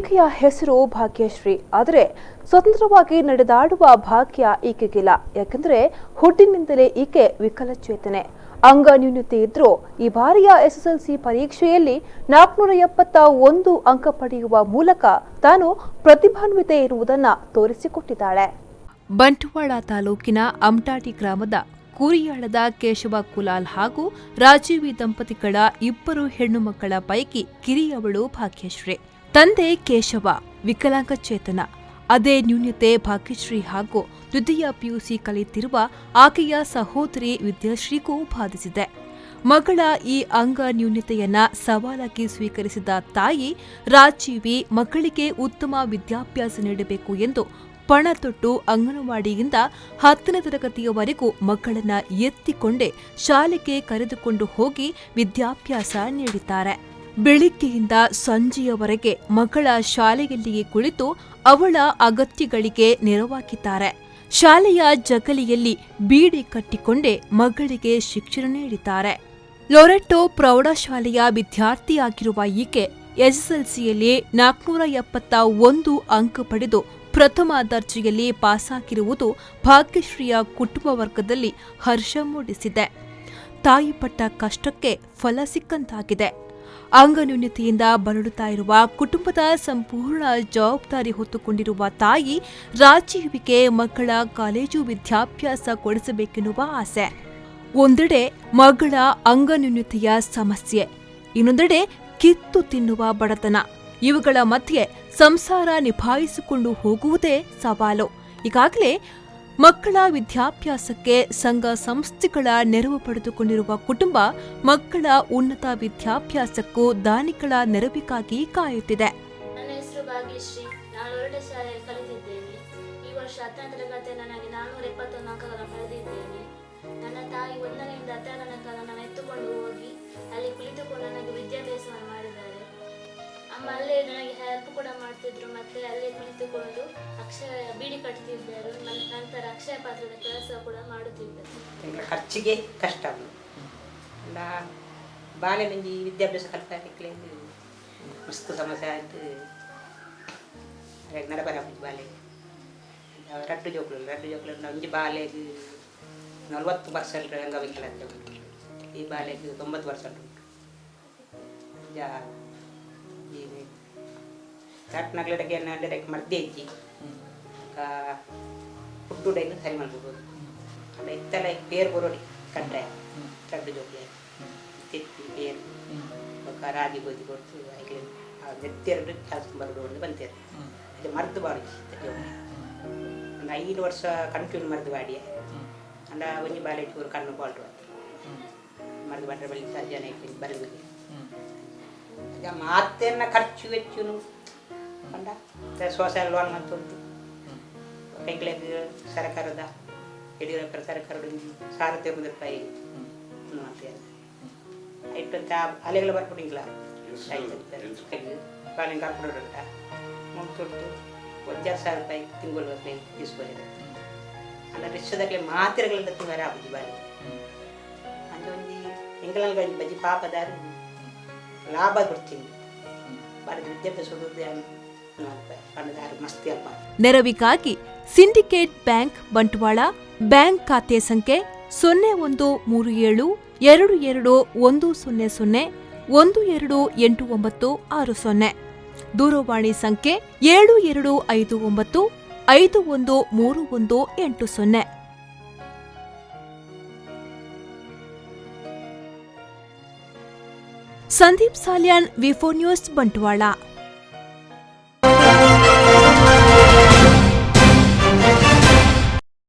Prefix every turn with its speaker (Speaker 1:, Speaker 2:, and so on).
Speaker 1: ಈಕೆಯ ಹೆಸರು ಭಾಗ್ಯಶ್ರೀ. ಆದರೆ ಸ್ವತಂತ್ರವಾಗಿ ನಡೆದಾಡುವ ಭಾಗ್ಯ ಈಕೆಗಿಲ್ಲ. ಯಾಕೆಂದ್ರೆ ಹುಟ್ಟಿನಿಂದಲೇ ಈಕೆ ವಿಕಲಚೇತನೆ. ಅಂಗ ನ್ಯೂನತೆ ಇದ್ರೂ ಈ ಬಾರಿಯ SSLC ಪರೀಕ್ಷೆಯಲ್ಲಿ 471 ಅಂಕ ಪಡೆಯುವ ಮೂಲಕ ತಾನು ಪ್ರತಿಭಾನ್ವಿತೆ ಇರುವುದನ್ನು ತೋರಿಸಿಕೊಟ್ಟಿದ್ದಾಳೆ. ಬಂಟ್ವಾಳ ತಾಲೂಕಿನ ಅಮಟಾಟಿ ಗ್ರಾಮದ ಕೂರಿಯಾಳದ ಕೇಶವ ಕುಲಾಲ್ ಹಾಗೂ ರಾಜೀವಿ ದಂಪತಿಗಳ ಇಬ್ಬರು ಹೆಣ್ಣು ಮಕ್ಕಳ ಪೈಕಿ ಕಿರಿಯವಳು ಭಾಗ್ಯಶ್ರೀ. ತಂದೆ ಕೇಶವ ವಿಕಲಾಂಗಚೇತನ. ಅದೇ ನ್ಯೂನತೆ ಭಾಗ್ಯಶ್ರೀ ಹಾಗೂ ದ್ವಿತೀಯ PUC ಕಲಿಯುತ್ತಿರುವ ಆಕೆಯ ಸಹೋದರಿ ವಿದ್ಯಾಶ್ರೀಗೂ ಬಾಧಿಸಿದೆ. ಮಗಳ ಈ ಅಂಗ ನ್ಯೂನತೆಯನ್ನ ಸವಾಲಾಗಿ ಸ್ವೀಕರಿಸಿದ ತಾಯಿ ರಾಜೀವಿ ಮಕ್ಕಳಿಗೆ ಉತ್ತಮ ವಿದ್ಯಾಭ್ಯಾಸ ನೀಡಬೇಕು ಎಂದು ಪಣ ತೊಟ್ಟು ಅಂಗನವಾಡಿಯಿಂದ 10ನೇ ತರಗತಿಯವರೆಗೂ ಮಕ್ಕಳನ್ನ ಎತ್ತಿಕೊಂಡೇ ಶಾಲೆಗೆ ಕರೆದುಕೊಂಡು ಹೋಗಿ ವಿದ್ಯಾಭ್ಯಾಸ ನೀಡಿದ್ದಾರೆ. ಬೆಳಿಗ್ಗೆಯಿಂದ ಸಂಜೆಯವರೆಗೆ ಮಗಳ ಶಾಲೆಯಲ್ಲಿಯೇ ಕುಳಿತು ಅವಳ ಅಗತ್ಯಗಳಿಗೆ ನೆರವಾಗಿದ್ದಾರೆ. ಶಾಲೆಯ ಜಗಲಿಯಲ್ಲಿ ಬೀಡಿ ಕಟ್ಟಿಕೊಂಡೇ ಮಗಳಿಗೆ ಶಿಕ್ಷಣ ನೀಡಿದ್ದಾರೆ. ಲೊರೆಟ್ಟೋ ಪ್ರೌಢಶಾಲೆಯ ವಿದ್ಯಾರ್ಥಿಯಾಗಿರುವ ಈಕೆ SSLCಯಲ್ಲಿ 471 ಅಂಕ ಪಡೆದು ಪ್ರಥಮ ದರ್ಜೆಯಲ್ಲಿ ಪಾಸಾಗಿರುವುದು ಭಾಗ್ಯಶ್ರೀಯ ಕುಟುಂಬ ವರ್ಗದಲ್ಲಿ ಹರ್ಷ ಮೂಡಿಸಿದೆ. ತಾಯಿ ಪಟ್ಟ ಕಷ್ಟಕ್ಕೆ ಫಲ ಸಿಕ್ಕಂತಾಗಿದೆ. ಅಂಗನ್ಯೂನತೆಯಿಂದ ಬಳಲುತ್ತಾ ಇರುವ ಕುಟುಂಬದ ಸಂಪೂರ್ಣ ಜವಾಬ್ದಾರಿ ಹೊತ್ತುಕೊಂಡಿರುವ ತಾಯಿ ರಾಜೀವಿಗೆ ಮಕ್ಕಳ ಕಾಲೇಜು ವಿದ್ಯಾಭ್ಯಾಸ ಕೊಡಿಸಬೇಕೆನ್ನುವ ಆಸೆ. ಒಂದೆಡೆ ಮಗಳ ಅಂಗನ್ಯೂನತೆಯ ಸಮಸ್ಯೆ, ಇನ್ನೊಂದೆಡೆ ಕಿತ್ತು ತಿನ್ನುವ ಬಡತನ. ಇವುಗಳ ಮಧ್ಯೆ ಸಂಸಾರ ನಿಭಾಯಿಸಿಕೊಂಡು ಹೋಗುವುದೇ ಸವಾಲು. ಈಗಾಗಲೇ ಮಕ್ಕಳ ವಿದ್ಯಾಭ್ಯಾಸಕ್ಕೆ ಸಂಘ ಸಂಸ್ಥೆಗಳ ನೆರವು ಪಡೆದುಕೊಂಡಿರುವ ಕುಟುಂಬ ಮಕ್ಕಳ ಉನ್ನತ ವಿದ್ಯಾಭ್ಯಾಸಕ್ಕೂ ದಾನಿಗಳ ನೆರವಿಗಾಗಿ ಕಾಯುತ್ತಿದೆ.
Speaker 2: ನನ್ನ ಹೆಸರು ಭಾಗ್ಯಶ್ರೀ. ನಾನು ಲೊರೆಟೋ ಶಾಲೆಯಲ್ಲಿ ಕಲಿತಿದ್ದೇನೆ. ಈ ವರ್ಷ 10ನೇ ತರಗತಿ ನನಗೆ 471 ಅಂಕಗಳನ್ನು ಪಡೆದಿದ್ದೇನೆ. ನನ್ನ ತಾಯಿ 1ರಿಂದ 10ರ ತನಕ ನನ್ನನ್ನು ಎತ್ತುಕೊಂಡು ಹೋಗಿ ಅಲ್ಲಿ ಕುಳಿತುಕೊಂಡು ನನಗೆ ವಿದ್ಯಾಭ್ಯಾಸವನ್ನು ಮಾಡಿದ್ದಾರೆ. ಅಮ್ಮ ಅಲ್ಲೇ ನನಗೆ ಹೆಲ್ಪ್ ಕೂಡ ಮಾಡ್ತಿದ್ರು. ಮತ್ತೆ ಅಲ್ಲೇ ಕುಳಿತುಕೊಂಡು ಬೀಡಿ ಕಟ್ತಿದ್ದರು. ನಂತರ ಅಕ್ಷಯ ಪಾತ್ರದ ಕೆಲಸ ಕೂಡ ಮಾಡುತ್ತಿದ್ದರು.
Speaker 3: ಖರ್ಚಿಗೆ ಕಷ್ಟ ಬಾಲೆ ನಂಜಿ ವಿದ್ಯಾಭ್ಯಾಸ ಕಲಿಸಲಿಕ್ಕೆ ಮಸ್ತ್ ಸಮಸ್ಯೆ ಆಯ್ತು. ನಡಬರ ಬಾಲೆ ರಡ್ಡು ಜೋಕ್ಲು ಒಂಜಿ ಬಾಲೆಗೆ 40% ಅಂಗವಿಕಲತೆ ಉಂಟು. ಈ ಬಾಲೆಗೆ 90% ಉಂಟು. ಚಾಟ್ನಗ್ಲಡಕ್ಕೆ ಡೈರೆಕ್ಟ್ ಮರ್ದೆ ಇಜ್ಜಿ ಫುಡ್ಡುಡೆಯನ್ನು ಸರಿ ಮಾಡ್ಬೋದು. ಅಲ್ಲ ಇತ್ತಲ್ಲ ಪೇರು ಬರೋಡಿ ಕಡ್ಡಾಯ ರಡ್ಡು ಜೋಕ್ಲೆ ತಿತ್ತಿ ಪೇರು ರಾಗಿ ಗೋಧಿ ಕೊಟ್ಟು ಐಕ್ಲೆ ನೆತ್ತೆರಡು ಕೆಲಸ ಬರೋದು ಒಂದು ಬಂತೇರು. ಇದು ಮರ್ದು ಬಾಡಿ ಒಂದು 5 ವರ್ಷ ಕಂಟಿನ್ಯೂ ಮರ್ದು ಬಾಡಿಯ ಅಂಡ ಒಂಜಿ ಬಾಲೆ ಚೂರು ಕಣ್ಣು ಬಾಲ್ರು ಮರ್ದು ಬಾಡ್ರೆ ಬಳಿ ಸರ್ಜನೆ ಬರಬೇಕು. ಈಗ ಮಾತೆನ್ನ ಖರ್ಚು ವೆಚ್ಚನು ಕಂಡ ಸೋಷಿಯಲ್ ಲೋನ್ ಅಂತ ಉಂಟು. ಕೈಗಳಿಗೆ ಸರ್ಕಾರದ ಯಡಿಯೂರಪ್ಪರ ಸರ್ಕಾರದ ₹1,000 ಇಟ್ಟಂತ ಅಲೆಗಳ ಬರ್ಬಿಟ್ಟಿಂಗಿಲ್ಲ ಬಾಲಿಂಗ್ ಹಾಕ್ಬಿಡೋರಂಟ ಮುಂತುಂಟು ₹1,000 ತಿಂಗಳು తీసుకొని ಅಲ್ಲ ರಿಕ್ಷದಾಗಲೇ ಮಾತ್ರೆಗಳಿಂದ ತಿಂಗಾರ ಆಗುದು ಬಾರಿ ಅಂದ್ರೆ ಒಂದು ಎಂಗಳಲ್ಗ ಬಜ್ಜಿ ಪಾಪದಾರು ಲಾಭ ಕೊಡ್ತೀನಿ ಬಾರಿ ವಿದ್ಯಾಭ್ಯಾಸ ಮಸ್ತಿ ಅಲ್ಪ.
Speaker 1: ನೆರವಿಗಾಗಿ ಸಿಂಡಿಕೇಟ್ ಬ್ಯಾಂಕ್ ಬಂಟ್ವಾಳ ಬ್ಯಾಂಕ್ ಖಾತೆ ಸಂಖ್ಯೆ 0132120100128960. ದೂರವಾಣಿ ಸಂಖ್ಯೆ 7259513180. Sandeep Salian, V4 news, Bantwal.